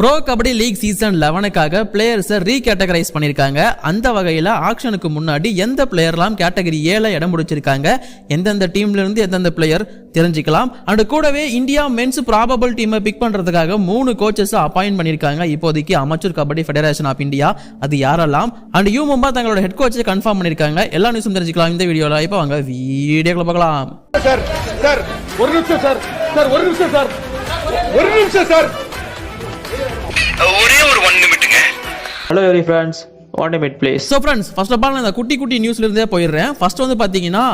Bro kabaddi league season 11க்காக பிளேயர்ஸை ரீகேட்டகரைஸ் பண்ணியிருக்காங்க. அந்த வகையில் ஆக்ஷனுக்கு முன்னாடி எந்த பிளேயர்லாம் கேட்டகரி 7 இடம் பிடிச்சிருக்காங்க, எந்தெந்த டீம்ல இருந்து எந்தெந்த பிளேயர் தெரிஞ்சுக்கலாம். அண்ட் கூடவே இந்தியா மென்ஸ் ப்ராபபிள் டீமை பிக் பண்றதுக்காக 3 கோச்சஸ் அப்பாயிண்ட் பண்ணியிருக்காங்க. இப்போதைக்கு அமைச்சர் கபடி ஃபெடரேஷன் ஆஃப் இந்தியா. அது யாரெல்லாம் அண்ட் யூ மும்பா தங்களோட ஹெட் கோச்சை கன்ஃபார்ம் பண்ணியிருக்காங்க. எல்லா நியூஸும் தெரிஞ்சுக்கலாம் இந்த வீடியோல. இப்போ வாங்க வீடியோக்குள்ள பார்க்கலாம். ஒரே ஒரு 1 நிமிட்டுங்க. Hello every friends, want a minute please. So friends, first of all நான் இந்த குட்டி நியூஸ்ல இருந்தே போயிடுறேன். ஃபர்ஸ்ட் வந்து பாத்தீங்கன்னா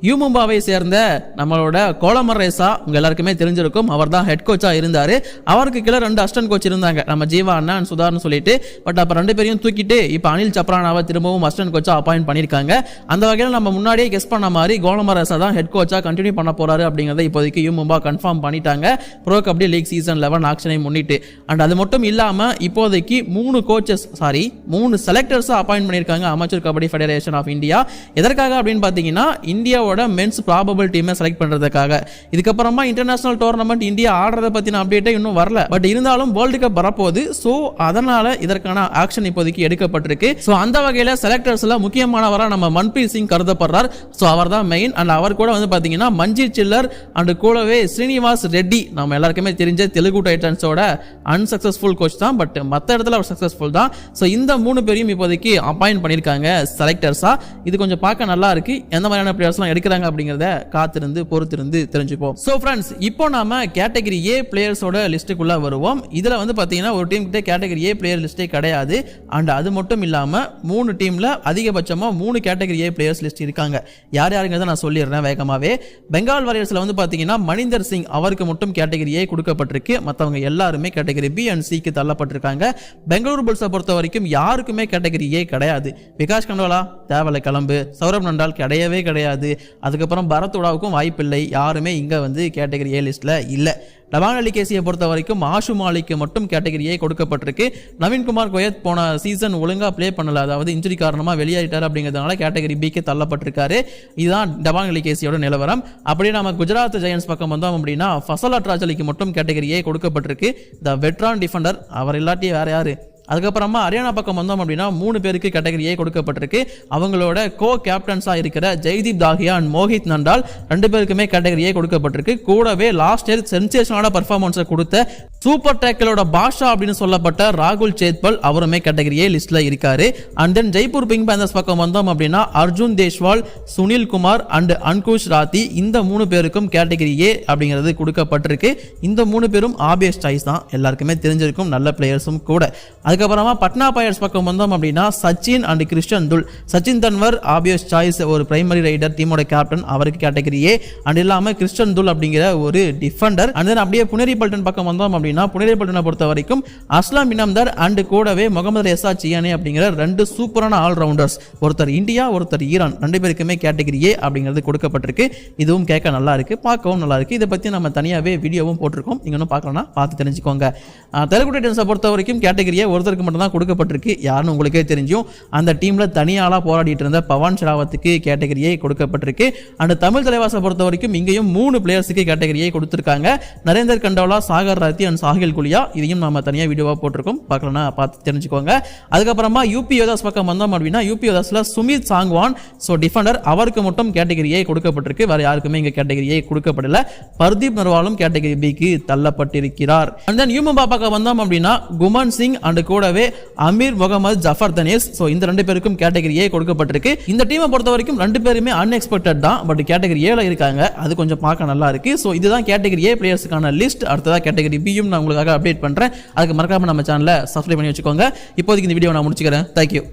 யூ மும்பாவை சேர்ந்த நம்மளோட கோலமர் ரேசா உங்க எல்லாருக்குமே தெரிஞ்சிருக்கும். அவர் தான் ஹெட் கோச்சா இருந்தாரு. அவருக்கு கீழே 2 அசிஸ்டன்ட் கோச் இருந்தாங்க, நம்ம ஜீவா அண்ணா அண்ட் சுதார்னு சொல்லிட்டு. பட் அப்ப 2 பேரையும் தூக்கிட்டு இப்ப அனில் சப்ரானாவை திரும்பவும் அசிஸ்டன்ட் கோச்சா அப்பாயிண்ட் பண்ணிருக்காங்க. அந்த வகையில் நம்ம முன்னாடியே கெஸ் பண்ண மாதிரி கோலமர் ரேசா தான் ஹெட் கோச்சா கண்டினியூ பண்ண போறாரு அப்படிங்கறத இப்போதைக்கு யூ மும்பா கன்ஃபார்ம் பண்ணிட்டாங்க. ப்ரோ கபடி லீக் சீசன் 11 ஆக்ஷனை முன்னிட்டு. அண்ட் அது மட்டும் இல்லாம இப்போதைக்கு 3 செலக்டர்ஸ் அப்பாயிண்ட் பண்ணிருக்காங்க அமைச்சர் கபடி ஃபெடரேஷன் ஆஃப் இந்தியா. எதற்காக அப்படின்னு பாத்தீங்கன்னா இந்தியாவோட மென்ஸ் ப்ராபபிள் டீமை செலக்ட் பண்றதுக்காக. இதுக்கப்புறமா இன்டர்நேஷனல் டோர்னமெண்ட் இந்தியா ஆடுறத பத்தின அப்டேட்டே இன்னும் வரல. பட் இருந்தாலும் வேர்ல்டு கப் வரப்போகுது. சோ அதனால இதற்கான ஆக்ஷன் இப்போதைக்கு எடுக்கப்பட்டிருக்கு. சோ அந்த வகையில செலக்டர்ஸ்ல முக்கியமானவரா நம்ம மன்பிரீத் சிங் கருதப்படுறார். சோ அவர் தான் மெயின். அண்ட் அவர் கூட வந்து பாத்தீங்கன்னா மஞ்சித் சில்லர் அண்ட் கூடவே ஸ்ரீனிவாஸ் ரெட்டி, நம்ம எல்லாருக்குமே தெரிஞ்ச தெலுங்கு டைட்டன்ஸோட அன்சக்சஸ்ஃபுல் கோச் தான். பட் மற்ற இடத்துல அவர் சக்சஸ்ஃபுல் தான். சோ இந்த 3 பேரையும் இப்போதைக்கு அப்பாயிண்ட் பண்ணிருக்காங்க செலக்டர்ஸா. இது கொஞ்சம் பார்க்க நல்லா இருக்கு. எந்த மாதிரியான பிளேயர்ஸ்லாம் எடுக்கிறாங்க அப்படிங்கறத காத்திருந்து பொறுத்திருந்து தெரிஞ்சுப்போம். சோ ஃப்ரெண்ட்ஸ், இப்போ நாம கேட்டகரி ஏ பிளேயர்ஸோட லிஸ்ட்டுக்குள்ள வருவோம். இதுல வந்து பாத்தீங்கன்னா ஒரு டீம் கிட்ட கேட்டகரி ஏ பிளேயர் லிஸ்டே கிடையாது. அண்ட் அது மட்டும் இல்லாம 3 டீம்ல அதிகபட்சமா 3 கேட்டகரி ஏ பிளேயர்ஸ் லிஸ்ட் இருக்காங்க. யாருங்கிறத நான் சொல்லிடுறேன் வேகமாவே. பெங்கால் வாரியர்ஸ்ல வந்து பாத்தீங்கன்னா மணிந்தர் சிங், அவருக்கு மட்டும் கேட்டகரி ஏ கொடுக்கப்பட்டிருக்கு. மற்றவங்க எல்லாருமே கேட்டகரி பி அண்ட் சிக்கு தள்ளப்பட்டிருக்காங்க. பெங்களூரு புல்ஸை பொறுத்த வரைக்கும் யாருக்குமே கேட்டகரி ஏ கிடையாது. விகாஷ் கண்டோலா தேவலை கிளம்பு, சௌரப் நண்டால் கிடையவே கிடையாது. அதுக்கப்புறம் பரத்வாடாவுக்கும் வாய்ப்பில்லை. யாருமே இங்க வந்து கேட்டகரி ஏ லிஸ்ட்ல இல்ல. டபாங் அலிகேசியை பொறுத்த வரைக்கும் ஆஷு மாலிக்கு மட்டும் கேட்டகரியே கொடுக்கப்பட்டிருக்கு. நவீன்குமார் கோயத் போன சீசன் ஒழுங்கா பிளே பண்ணல, அதாவது இன்ஜுரி காரணமா வெளியாயிட்டார் அப்படிங்கிறதுனால கேட்டகரி பிக்கு தள்ளப்பட்டிருக்காரு. இதுதான் டபாங் அலிகேசியோட நிலவரம். அப்படியே நம்ம குஜராத் ஜெயன்ஸ் பக்கம் வந்தோம் அப்படின்னா ஃபசல் அட்ராஜலிக்கு மட்டும் கேட்டகரியே கொடுக்கப்பட்டிருக்கு. த வெட்ரான் டிஃபெண்டர், அவர் இல்லாட்டி வேற யாரு. அதுக்கப்புறமா ஹரியானா பக்கம் வந்தோம் அப்படின்னா 3 பேருக்கு கேட்டகரியே கொடுக்கப்பட்டிருக்கு. அவங்களோட கோ கேப்டன்ஸா இருக்கிற ஜெய்தீப் தாகியா அண்ட் மோஹித் நண்டால் 2 பேருக்குமே கேட்டகரியே கொடுக்கப்பட்டிருக்கு. கூடவே லாஸ்ட் இயர் சென்சேஷனான பர்ஃபார்மன்ஸை கொடுத்த சூப்பர் டேக்கலோட பாஷா அப்படின்னு சொல்லப்பட்ட ராகுல் சேத்பல், அவருமே கேட்டகரியே லிஸ்ட்ல இருக்காரு. And then Jaipur pink panthers பக்கம் வந்தோம் அப்படின்னா அர்ஜுன் தேஷ்வால், சுனில் குமார் அண்ட் அன்குஷ் ராத்தி, இந்த 3 பேருக்கும் கேட்டகரியே அப்படிங்கிறது கொடுக்கப்பட்டிருக்கு. இந்த 3 பேரும் ஆபியஸ் சாய்ஸ் தான், எல்லாருக்குமே தெரிஞ்சிருக்கும், நல்ல பிளேயர்ஸும் கூட. அதுக்கப்புறமா பட்னா பைரட்ஸ் பக்கம் வந்தோம் அப்படின்னா Sachin and Krishnan Dhull. Sachin Tanwar obvious choice, ஒரு பிரைமரி ரைடர், டீமோட கேப்டன், அவருக்கு கேட்டகரியே. அண்ட் இல்லாம கிருஷ்ணன் துல் அப்படிங்கிற ஒரு டிஃபெண்டர். அண்ட் தென் அப்படியே புனேரி பல்டன் பக்கம் வந்தோம் அப்படின்னா புனேரி பல்டனை பொறுத்த வரைக்கும் அஸ்லாம் இனாம்தார் அண்ட் கூடவே முகமது ரெசா சியானி அப்படிங்கிற 2 சூப்பரான ஆல்ரவுண்டர்ஸ், ஒருத்தர் இந்தியா ஒருத்தர் ஈரான், 2 பேருக்குமே கேட்டகரியே அப்படிங்கிறது கொடுக்கப்பட்டிருக்கு. இதுவும் கேட்க நல்லா இருக்கு, பார்க்கவும் நல்லா இருக்கு. இதை பத்தி நம்ம தனியாவே வீடியோவும் போட்டிருக்கோம், நீங்க இன்னும் பார்க்கலன்னா பார்த்து தெரிஞ்சுக்கோங்க. தெலுங்கு டைட்டன்ஸை பொறுத்த வரைக்கும் கேட்டகரியே ஒருத்தருக்கு மட்டும் தான் கொடுக்கப்பட்டிருக்கு. யாருன்னு உங்களுக்கே தெரிஞ்சும். அந்த டீம்ல தனியாளா போராடிட்டு இருந்த பவன் ஷராவத்துக்கு கேட்டகரியே கொடுக்கப்பட்டிருக்கு. அண்ட் தமிழ் தலைவாசை பொறுத்த வரைக்கும் இங்கேயும் 3 பிளேயர்ஸுக்கு கேட்டகரியே கொடுத்திருக்காங்க. நரேந்தர் கண்டோலா, சாகர் ராத்தி அண்ட் சாஹில் குலியா. இதையும் நாம தனியா வீடியோவா போட்டிருக்கோம், பார்க்கலன்னா பார்த்து தெரிஞ்சுக்கோங்க. அதுக்கப்புறமா யூபி யோதாஸ் பக்கம் வந்தோம் அப்படின்னா யூபி யோதாஸ்ல சுமித் சாங்வான், சோ டிஃபெண்டர், அவருக்கு மட்டும் கேட்டகரியே கொடுக்கப்பட்டிருக்கு. வேற யாருக்குமே இங்க கேட்டகரியே கொடுக்கப்படல. பர்தீப் நர்வாலும் கேட்டகரி பிக்கு தள்ளப்பட்டிருக்கிறார். அண்ட் தென் யூ மும்பா பக்கம் வந்தோம் அப்படின்னா குமன் சிங் அண்ட் கூடவே அமீர் முகமது ஜஃபர் தனேஸ், சோ இந்த 2 பேருக்கும் கேட்டகரியே கொடுக்கப்பட்டிருக்கு. இந்த டீமை பொறுத்த வரைக்கும் 2 பேருமே அன்எக்ஸ்பெக்டட் தான், பட் கேட்டகரி ஏல இருக்காங்க. அது கொஞ்சம் பார்க்க நல்லா இருக்கு. சோ இதுதான் கேட்டகரி ஏ பிளேயர்ஸ்க்கான லிஸ்ட். அடுத்ததா கேட்டகரி பியும் நான் உங்களுக்காக அப்டேட் பண்றேன். அதுக்கு மறக்காம நம்ம சேனலை சப்ஸ்கிரைப் பண்ணி வச்சுக்கோங்க. இப்போதைக்கு இந்த வீடியோ நான் முடிச்சுக்கிறேன். தேங்க்யூ.